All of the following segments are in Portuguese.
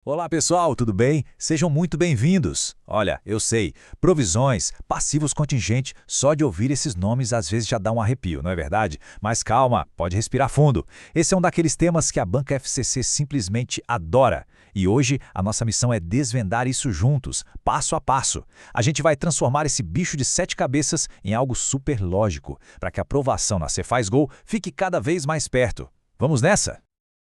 Olá pessoal, tudo bem? Sejam muito bem-vindos. Olha, eu sei, provisões, passivos contingentes, só de ouvir esses nomes às vezes já dá um arrepio, não é verdade? Mas calma, pode respirar fundo. Esse é um daqueles temas que a Banca FCC simplesmente adora. E hoje a nossa missão é desvendar isso juntos, passo a passo. A gente vai transformar esse bicho de 7 cabeças em algo super lógico, para que a aprovação na Cefaz Gol fique cada vez mais perto. Vamos nessa?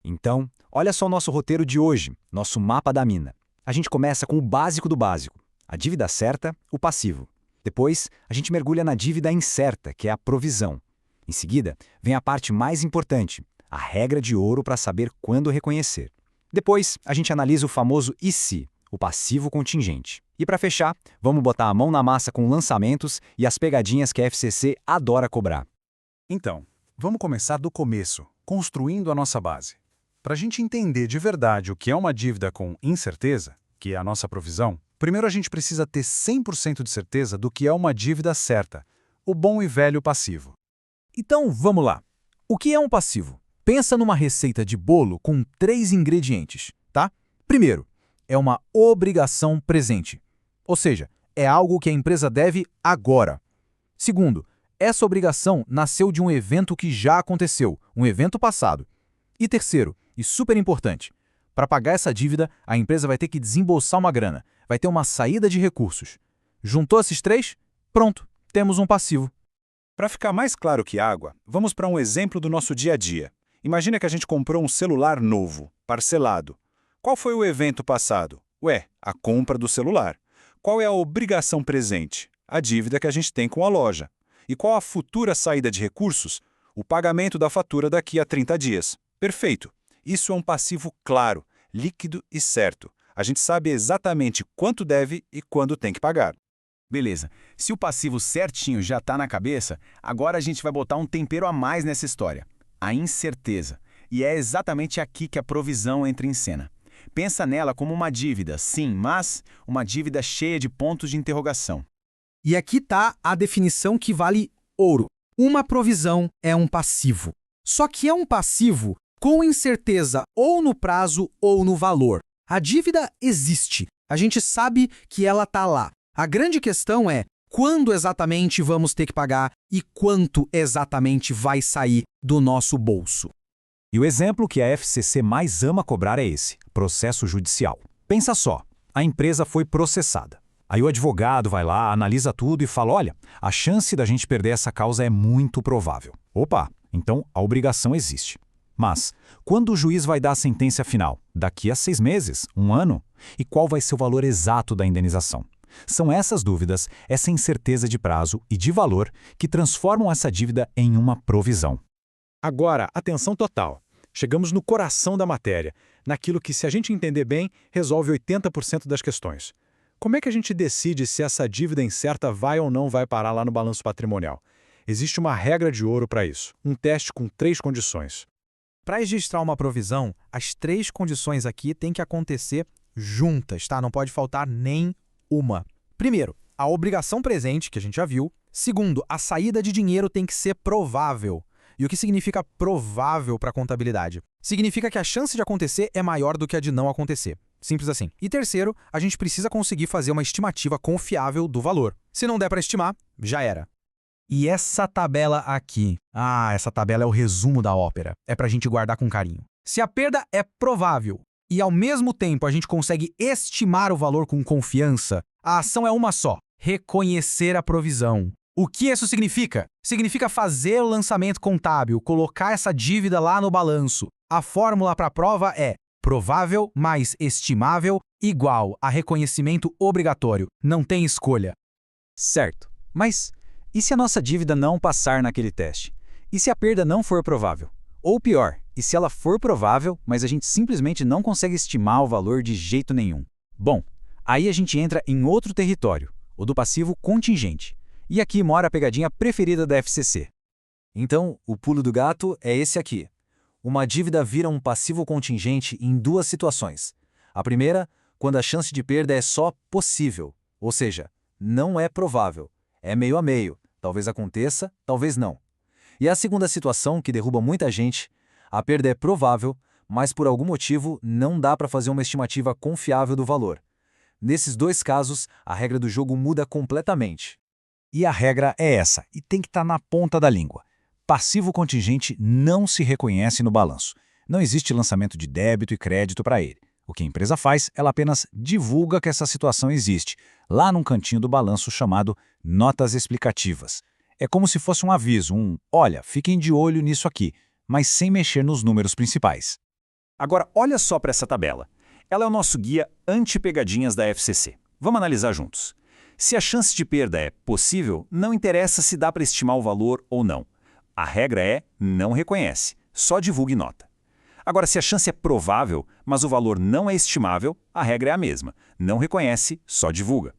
Então, olha só o nosso roteiro de hoje, nosso mapa da mina. A gente começa com o básico do básico, a dívida certa, o passivo. Depois, a gente mergulha na dívida incerta, que é a provisão. Em seguida, vem a parte mais importante, a regra de ouro para saber quando reconhecer. Depois, a gente analisa o famoso e se, o passivo contingente. E para fechar, vamos botar a mão na massa com lançamentos e as pegadinhas que a FCC adora cobrar. Então, vamos começar do começo, construindo a nossa base. Para a gente entender de verdade o que é uma dívida com incerteza, que é a nossa provisão, primeiro a gente precisa ter 100% de certeza do que é uma dívida certa, o bom e velho passivo. Então, vamos lá. O que é um passivo? Pensa numa receita de bolo com 3 ingredientes, tá? Primeiro, é uma obrigação presente, ou seja, é algo que a empresa deve agora. Segundo, essa obrigação nasceu de um evento que já aconteceu, um evento passado. E terceiro, e super importante, para pagar essa dívida, a empresa vai ter que desembolsar uma grana, vai ter uma saída de recursos. Juntou esses 3? Pronto, temos um passivo. Para ficar mais claro que água, vamos para um exemplo do nosso dia a dia. Imagina que a gente comprou um celular novo, parcelado. Qual foi o evento passado? Ué, a compra do celular. Qual é a obrigação presente? A dívida que a gente tem com a loja. E qual a futura saída de recursos? O pagamento da fatura daqui a 30 dias. Perfeito. Isso é um passivo claro, líquido e certo. A gente sabe exatamente quanto deve e quando tem que pagar. Beleza. Se o passivo certinho já está na cabeça, agora a gente vai botar um tempero a mais nessa história. A incerteza. E é exatamente aqui que a provisão entra em cena. Pensa nela como uma dívida, sim, mas uma dívida cheia de pontos de interrogação. E aqui está a definição que vale ouro. Uma provisão é um passivo. Só que é um passivo com incerteza ou no prazo ou no valor. A dívida existe. A gente sabe que ela está lá. A grande questão é quando exatamente vamos ter que pagar e quanto exatamente vai sair do nosso bolso. E o exemplo que a FCC mais ama cobrar é esse, processo judicial. Pensa só, a empresa foi processada. Aí o advogado vai lá, analisa tudo e fala, olha, a chance da gente perder essa causa é muito provável. Opa, então a obrigação existe. Mas, quando o juiz vai dar a sentença final? Daqui a 6 meses, 1 ano? E qual vai ser o valor exato da indenização? São essas dúvidas, essa incerteza de prazo e de valor que transformam essa dívida em uma provisão. Agora, atenção total. Chegamos no coração da matéria, naquilo que, se a gente entender bem, resolve 80% das questões. Como é que a gente decide se essa dívida incerta vai ou não vai parar lá no balanço patrimonial? Existe uma regra de ouro para isso, um teste com 3 condições. Para registrar uma provisão, as 3 condições aqui têm que acontecer juntas, tá? Não pode faltar nem uma. Primeiro, a obrigação presente, que a gente já viu. Segundo, a saída de dinheiro tem que ser provável. E o que significa provável para a contabilidade? Significa que a chance de acontecer é maior do que a de não acontecer. Simples assim. E terceiro, a gente precisa conseguir fazer uma estimativa confiável do valor. Se não der para estimar, já era. E essa tabela aqui? Essa tabela é o resumo da ópera. É pra gente guardar com carinho. Se a perda é provável e ao mesmo tempo a gente consegue estimar o valor com confiança, a ação é uma só: reconhecer a provisão. O que isso significa? Significa fazer o lançamento contábil, colocar essa dívida lá no balanço. A fórmula para a prova é provável mais estimável igual a reconhecimento obrigatório. Não tem escolha. Certo, mas e se a nossa dívida não passar naquele teste? E se a perda não for provável? Ou pior, e se ela for provável, mas a gente simplesmente não consegue estimar o valor de jeito nenhum? Bom, aí a gente entra em outro território, o do passivo contingente. E aqui mora a pegadinha preferida da FCC. Então, o pulo do gato é esse aqui. Uma dívida vira um passivo contingente em 2 situações. A primeira, quando a chance de perda é só possível, ou seja, não é provável, é meio a meio, talvez aconteça, talvez não. E a segunda situação, que derruba muita gente, a perda é provável, mas por algum motivo não dá para fazer uma estimativa confiável do valor. Nesses dois casos, a regra do jogo muda completamente. E a regra é essa, e tem que estar na ponta da língua. Passivo contingente não se reconhece no balanço. Não existe lançamento de débito e crédito para ele. O que a empresa faz, ela apenas divulga que essa situação existe, lá num cantinho do balanço chamado Notas Explicativas. É como se fosse um aviso, olha, fiquem de olho nisso aqui, mas sem mexer nos números principais. Agora, olha só para essa tabela. Ela é o nosso guia anti-pegadinhas da FCC. Vamos analisar juntos. Se a chance de perda é possível, não interessa se dá para estimar o valor ou não. A regra é não reconhece, só divulgue nota. Agora, se a chance é provável, mas o valor não é estimável, a regra é a mesma. Não reconhece, só divulga.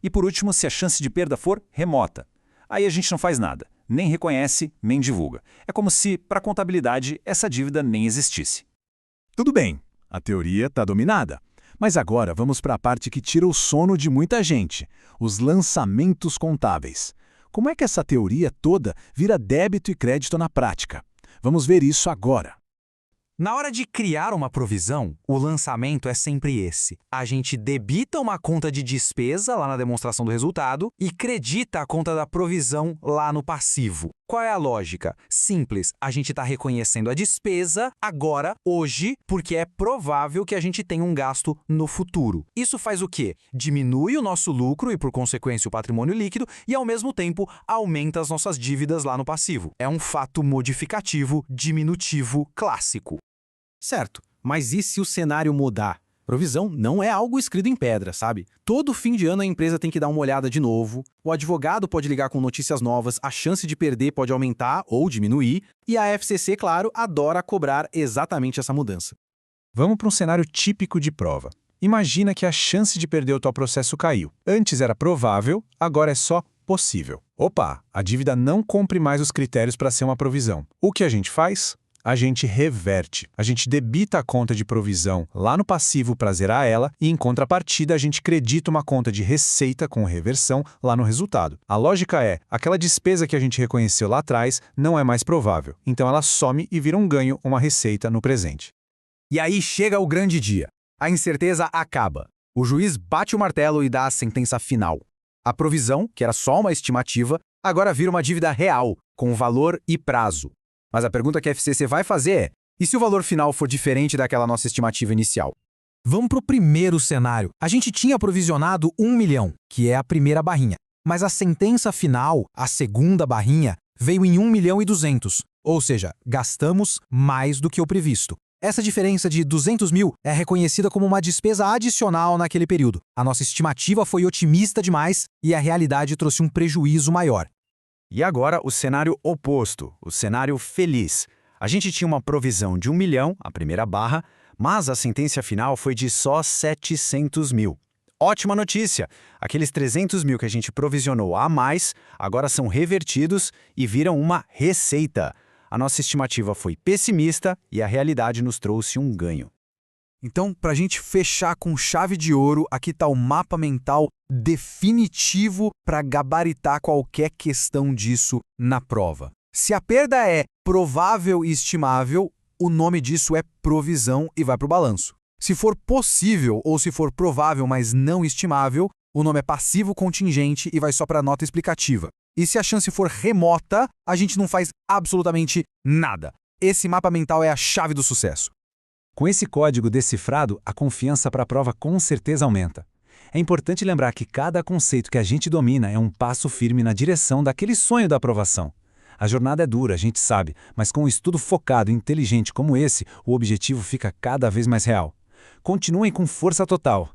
E por último, se a chance de perda for remota. Aí a gente não faz nada, nem reconhece, nem divulga. É como se, para a contabilidade, essa dívida nem existisse. Tudo bem, a teoria está dominada. Mas agora vamos para a parte que tira o sono de muita gente, os lançamentos contábeis. Como é que essa teoria toda vira débito e crédito na prática? Vamos ver isso agora. Na hora de criar uma provisão, o lançamento é sempre esse. A gente debita uma conta de despesa lá na demonstração do resultado e credita a conta da provisão lá no passivo. Qual é a lógica? Simples, a gente está reconhecendo a despesa agora, hoje, porque é provável que a gente tenha um gasto no futuro. Isso faz o quê? Diminui o nosso lucro e, por consequência, o patrimônio líquido e, ao mesmo tempo, aumenta as nossas dívidas lá no passivo. É um fato modificativo, diminutivo, clássico. Certo, mas e se o cenário mudar? Provisão não é algo escrito em pedra, sabe? Todo fim de ano a empresa tem que dar uma olhada de novo, o advogado pode ligar com notícias novas, a chance de perder pode aumentar ou diminuir, e a FCC, claro, adora cobrar exatamente essa mudança. Vamos para um cenário típico de prova. Imagina que a chance de perder o tal processo caiu. Antes era provável, agora é só possível. Opa, a dívida não cumpre mais os critérios para ser uma provisão. O que a gente faz? A gente reverte. A gente debita a conta de provisão lá no passivo para zerar ela e, em contrapartida, a gente credita uma conta de receita com reversão lá no resultado. A lógica é, aquela despesa que a gente reconheceu lá atrás não é mais provável. Então ela some e vira um ganho, uma receita no presente. E aí chega o grande dia. A incerteza acaba. O juiz bate o martelo e dá a sentença final. A provisão, que era só uma estimativa, agora vira uma dívida real, com valor e prazo. Mas a pergunta que a FCC vai fazer é, e se o valor final for diferente daquela nossa estimativa inicial? Vamos para o primeiro cenário. A gente tinha provisionado 1 milhão, que é a primeira barrinha. Mas a sentença final, a segunda barrinha, veio em 1 milhão e 200. Ou seja, gastamos mais do que o previsto. Essa diferença de 200 mil é reconhecida como uma despesa adicional naquele período. A nossa estimativa foi otimista demais e a realidade trouxe um prejuízo maior. E agora o cenário oposto, o cenário feliz. A gente tinha uma provisão de 1 milhão, a primeira barra, mas a sentença final foi de só 700 mil. Ótima notícia! Aqueles 300 mil que a gente provisionou a mais, agora são revertidos e viram uma receita. A nossa estimativa foi pessimista e a realidade nos trouxe um ganho. Então, para a gente fechar com chave de ouro, aqui está o mapa mental definitivo para gabaritar qualquer questão disso na prova. Se a perda é provável e estimável, o nome disso é provisão e vai para o balanço. Se for possível ou se for provável, mas não estimável, o nome é passivo contingente e vai só para a nota explicativa. E se a chance for remota, a gente não faz absolutamente nada. Esse mapa mental é a chave do sucesso. Com esse código decifrado, a confiança para a prova com certeza aumenta. É importante lembrar que cada conceito que a gente domina é um passo firme na direção daquele sonho da aprovação. A jornada é dura, a gente sabe, mas com um estudo focado e inteligente como esse, o objetivo fica cada vez mais real. Continuem com força total.